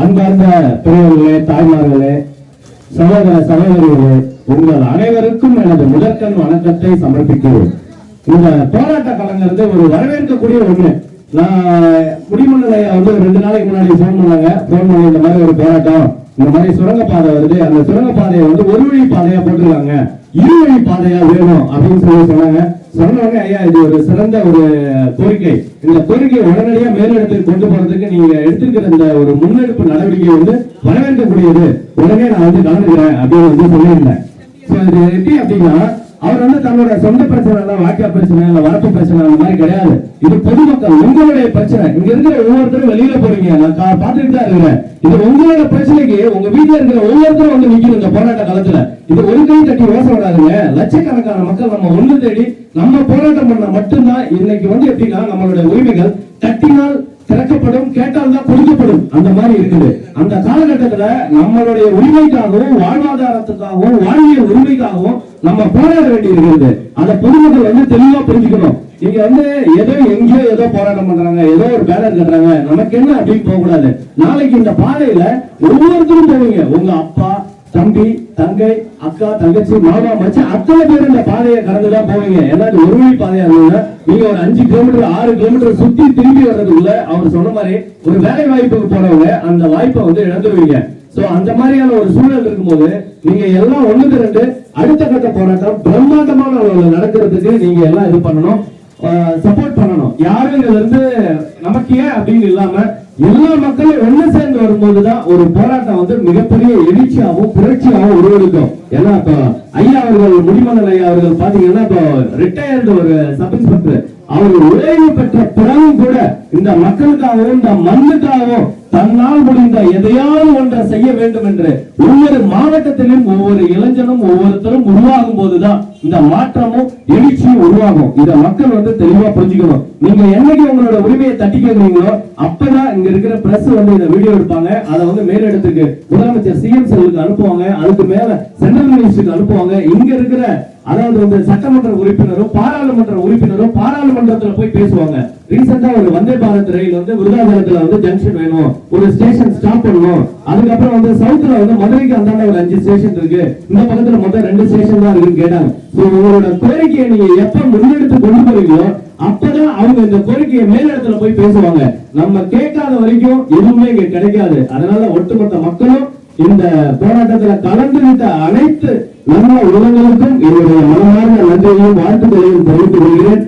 அன்பார்ந்த பெரியவர்களே, தாய்மார்களே, சகோதர சகோதரிகளே, உங்கள் அனைவருக்கும் எனது முதற்கண் வணக்கத்தை சமர்ப்பிக்கிறேன். இந்த போராட்ட கலைஞர் ஒரு வரவேற்கக்கூடிய ஒண்ணு. நான் குடிமண்டலை 2 நாளைக்கு முன்னாடி போன் பண்ணி இந்த மாதிரி ஒரு போராட்டம், இந்த மாதிரி சுரங்கப்பாதை வருது, அந்த சுரங்கப்பாதையை ஒரு வழி பாதையா போட்டுருக்காங்க, இருவழி பாதையா வேணும் அப்படின்னு சொன்னாங்க. சொன்னவங்க, ஐயா இது ஒரு சிறந்த ஒரு கோரிக்கை, இந்த கோரிக்கையை உடனடியா மேலிடத்துக்கு கொண்டு போறதுக்கு நீங்க எடுத்திருக்கிற இந்த ஒரு முன்னெடுப்பு நடவடிக்கை வரவேற்கக்கூடியது, உடனே நான் கலந்துக்கிறேன் அப்படின்னு சொல்லியிருந்தேன். இது எப்படி அப்படின்னா, அவர் தன்னோட சொந்த பிரச்சனை இல்ல, வாக்கிய பிரச்சனை இல்ல, வரப்பு பிரச்சனை அந்த மாதிரி கிடையாது. இது பொதுமக்கள் உங்களுடைய பிரச்சனை. இங்க இருக்கிற ஒவ்வொருத்தரும் வெளியில போறீங்க, நான் பார்த்துட்டு தான் இருக்கிறேன். இது உங்களோட பிரச்சனைக்கு உங்க வீட்டுல இருக்கிற ஒவ்வொருத்தரும் நிக்கணும் இந்த போராட்ட காலத்துல. இது ஒரு கை தட்டி யோசனை விடாதுங்க. லட்சக்கணக்கான மக்கள் நம்ம ஒன்று தேடி நம்ம போராட்டம் பண்ண மட்டும்தான் இன்னைக்கு எப்படின்னா நம்மளுடைய உரிமைகள் தட்டினால் திறக்கப்படும், கேட்டால் தான் கொடுக்கப்படும், அந்த மாதிரி இருக்குது. அந்த காலகட்டத்துல நம்மளுடைய உரிமைக்காகவும் வாழ்வாதாரத்துக்காகவும் வாழ்வியல் உரிமைக்காகவும் நம்ம போராட வேண்டி இருக்கிறது. அதை பொதுமக்கள் தெளிவா புரிஞ்சுக்கணும். நீங்க ஏதோ எங்கேயோ ஏதோ போராட்டம் பண்றாங்க, ஏதோ ஒரு பேனர் கட்டுறாங்க, நமக்கு என்ன அப்படின்னு போக கூடாது. நாளைக்கு இந்த பாதையில ஒவ்வொருத்தரும் போவீங்க. உங்க அப்பா, தம்பி, தங்கை, அக்கா, தங்கச்சி, மாமா, மச்சி அத்தனை பேர் இந்த பாதையை கடந்துதான் போவீங்க. ஏன்னா ஒரு வழி பாதையா இருந்தா நீங்க ஒரு 5 கிலோமீட்டர் 6 கிலோமீட்டர் சுத்தி திரும்பி வர்றதுக்குள்ள அவர் சொன்ன மாதிரி ஒரு வேலை வாய்ப்புக்கு போறவங்க அந்த வாய்ப்பை இழந்துருவீங்க. சோ அந்த மாதிரியான ஒரு சூழல் இருக்கும்போது நீங்க எல்லாம் ஒண்ணு திரண்டு அடுத்த கட்ட போராட்டம் பிரம்மாண்டமான நடக்கிறதுக்கு நீங்க எல்லாம் இது பண்ணணும், சப்போர்ட் பண்ணணும். யாரும் இதுல நமக்கு ஏன் அப்படின்னு இல்லாம எல்லா மக்களும் ஒண்ணு சேர்ந்து வரும்போதுதான் ஒரு போராட்டம் மிகப்பெரிய எழுச்சியாகவும் புரட்சியாகவும் உருவெடுக்கும். ஏன்னா இப்ப ஐயா அவர்கள், முடிமன்னல் ஐயா அவர்கள் பாத்தீங்கன்னா இப்போ ரிட்டையர்டு ஒரு சப் இன்ஸ்பெக்டர், அவர்கள் ஓய்வு பெற்ற பிறகும் கூட இந்த மக்களுக்காகவும் இந்த மண்ணுக்காகவும் தன்னால் முடிந்த எதையாவது ஒன்றை செய்ய வேண்டும் என்று ஒவ்வொரு மாவட்டத்திலும் ஒவ்வொரு இளைஞனும் ஒவ்வொருத்தரும் உருவாகும் போதுதான் இந்த மாற்றமும் எழுச்சியும் உருவாகும். இத மக்கள் தெளிவா புரிஞ்சுக்கணும். நீங்க என்னைக்கு உங்களோட உரிமையை தட்டி கேட்கிறீங்களோ அப்பதான் இங்க இருக்கிற பிரஸ் இந்த வீடியோ எடுப்பாங்க, அதை மேலிடத்துக்கு முதலமைச்சர் சிஎம் செல்லுக்கு அனுப்புவாங்க, அதுக்கு மேல சென்ட்ரல் மினிஸ்டருக்கு அனுப்புவாங்க. இங்க இருக்கிற அதாவது சட்டமன்ற உறுப்பினரும் பாராளுமன்ற உறுப்பினரும் பாராளுமன்றத்துல போய் பேசுவாங்க. ரீசெண்டா ஒரு வந்தே பாரத் ரயில் விருதாச்சலத்துல ஜங்ஷன் வேணும், ஒரு ஸ்டேஷன் ஸ்டாப் பண்ணணும். அதுக்கப்புறம் சவுத்துல மதுரைக்கு அந்தாண்ட ஒரு 5 ஸ்டேஷன் இருக்கு, இந்த பக்கத்துல மொத்தம் 2 ஸ்டேஷன் தான் இருக்குன்னு கேட்டாங்க. உங்களோட கோரிக்கையை நீங்க எப்ப முன்னெடுத்து கொண்டு போறீங்களோ அப்பதான் அவங்க இந்த கோரிக்கையை மேலிடத்துல போய் பேசுவாங்க. நம்ம கேட்காத வரைக்கும் எதுவுமே இங்க கிடைக்காது. அதனால ஒட்டுமொத்த மக்களும் இந்த போராட்டத்துல கலந்துவிட்ட அனைத்து நம்ம உலகங்களுக்கும் என்னுடைய மனமார்ந்த நன்றியையும் வாழ்த்துக்களையும் தெரிவித்துக் கொள்கிறேன்.